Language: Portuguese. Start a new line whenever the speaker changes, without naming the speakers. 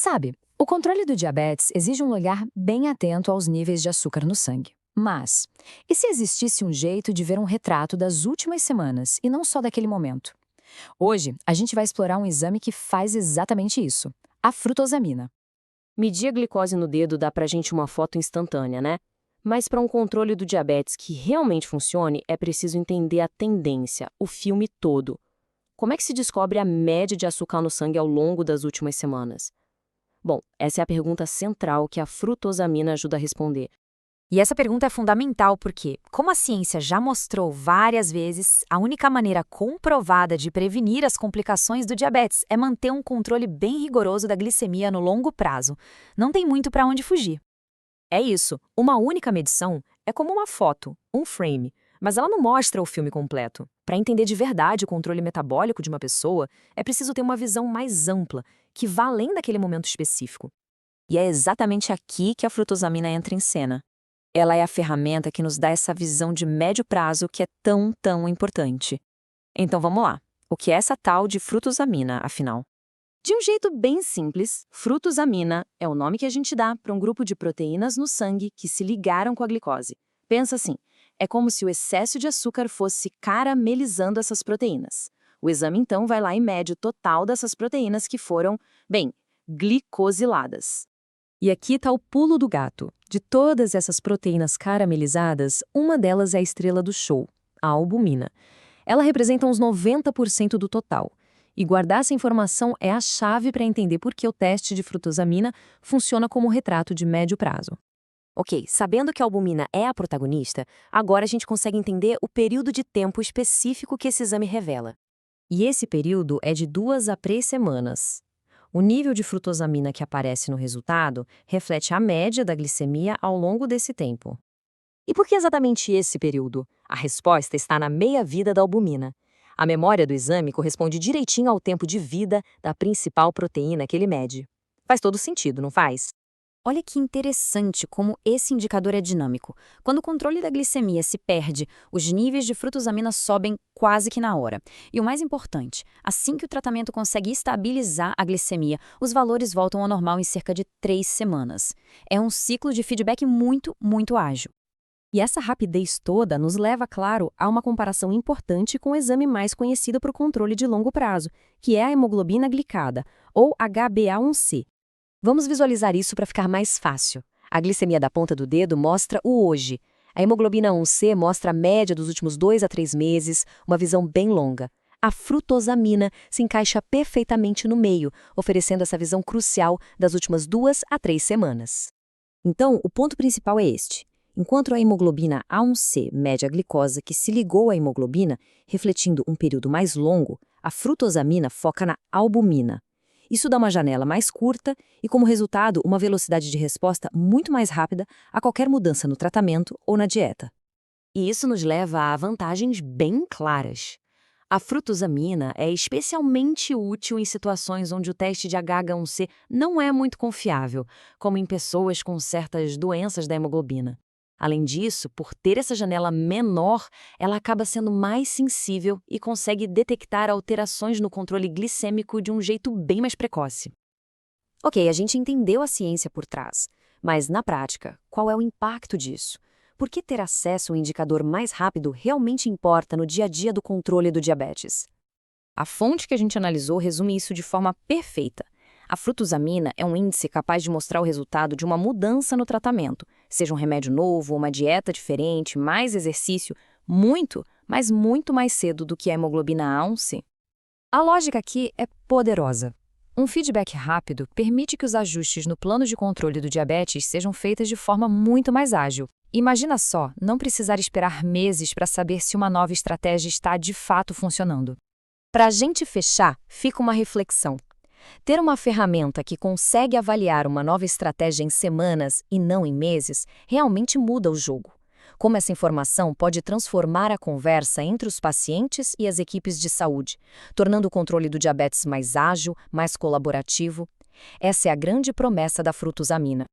Sabe, o controle do diabetes exige um olhar bem atento aos níveis de açúcar no sangue. Mas, e se existisse um jeito de ver um retrato das últimas semanas e não só daquele momento? Hoje, a gente vai explorar um exame que faz exatamente isso: a frutosamina.
Medir a glicose no dedo dá pra gente uma foto instantânea, né? Mas para um controle do diabetes que realmente funcione, é preciso entender a tendência, o filme todo. Como é que se descobre a média de açúcar no sangue ao longo das últimas semanas? Bom, essa é a pergunta central que a frutosamina ajuda a responder.
E essa pergunta é fundamental porque, como a ciência já mostrou várias vezes, a única maneira comprovada de prevenir as complicações do diabetes é manter um controle bem rigoroso da glicemia no longo prazo. Não tem muito para onde fugir.
É isso, uma única medição é como uma foto, um frame, mas ela não mostra o filme completo. Para entender de verdade o controle metabólico de uma pessoa, é preciso ter uma visão mais ampla, que vá além daquele momento específico. E é exatamente aqui que a frutosamina entra em cena. Ela é a ferramenta que nos dá essa visão de médio prazo que é tão importante. Então vamos lá. O que é essa tal de frutosamina, afinal? De um jeito bem simples, frutosamina é o nome que a gente dá para um grupo de proteínas no sangue que se ligaram com a glicose. Pensa assim, é como se o excesso de açúcar fosse caramelizando essas proteínas. O exame então vai lá e mede o total dessas proteínas que foram, glicosiladas. E aqui está o pulo do gato. De todas essas proteínas caramelizadas, uma delas é a estrela do show, a albumina. Ela representa uns 90% do total. E guardar essa informação é a chave para entender por que o teste de frutosamina funciona como um retrato de médio prazo. Ok, sabendo que a albumina é a protagonista, agora a gente consegue entender o período de tempo específico que esse exame revela. E esse período é de 2 a 3 semanas. O nível de frutosamina que aparece no resultado reflete a média da glicemia ao longo desse tempo. E por que exatamente esse período? A resposta está na meia-vida da albumina. A memória do exame corresponde direitinho ao tempo de vida da principal proteína que ele mede. Faz todo sentido, não faz?
Olha que interessante como esse indicador é dinâmico. Quando o controle da glicemia se perde, os níveis de frutosamina sobem quase que na hora. E o mais importante, assim que o tratamento consegue estabilizar a glicemia, os valores voltam ao normal em cerca de 3 semanas. É um ciclo de feedback muito ágil.
E essa rapidez toda nos leva, claro, a uma comparação importante com o exame mais conhecido para o controle de longo prazo, que é a hemoglobina glicada, ou HbA1c. Vamos visualizar isso para ficar mais fácil. A glicemia da ponta do dedo mostra o hoje. A hemoglobina A1c mostra a média dos últimos 2 a 3 meses, uma visão bem longa. A frutosamina se encaixa perfeitamente no meio, oferecendo essa visão crucial das últimas 2 a 3 semanas. Então, o ponto principal é este. Enquanto a hemoglobina A1c mede a glicose que se ligou à hemoglobina, refletindo um período mais longo, a frutosamina foca na albumina. Isso dá uma janela mais curta e, como resultado, uma velocidade de resposta muito mais rápida a qualquer mudança no tratamento ou na dieta. E isso nos leva a vantagens bem claras. A frutosamina é especialmente útil em situações onde o teste de HbA1c não é muito confiável, como em pessoas com certas doenças da hemoglobina. Além disso, por ter essa janela menor, ela acaba sendo mais sensível e consegue detectar alterações no controle glicêmico de um jeito bem mais precoce. Ok, a gente entendeu a ciência por trás, mas na prática, qual é o impacto disso? Por que ter acesso ao indicador mais rápido realmente importa no dia a dia do controle do diabetes? A fonte que a gente analisou resume isso de forma perfeita. A frutosamina é um índice capaz de mostrar o resultado de uma mudança no tratamento, seja um remédio novo, uma dieta diferente, mais exercício, mas muito mais cedo do que a hemoglobina A1c.
A lógica aqui é poderosa. Um feedback rápido permite que os ajustes no plano de controle do diabetes sejam feitos de forma muito mais ágil. Imagina só, não precisar esperar meses para saber se uma nova estratégia está de fato funcionando.
Para a gente fechar, fica uma reflexão. Ter uma ferramenta que consegue avaliar uma nova estratégia em semanas e não em meses realmente muda o jogo. Como essa informação pode transformar a conversa entre os pacientes e as equipes de saúde, tornando o controle do diabetes mais ágil, mais colaborativo. Essa é a grande promessa da frutosamina.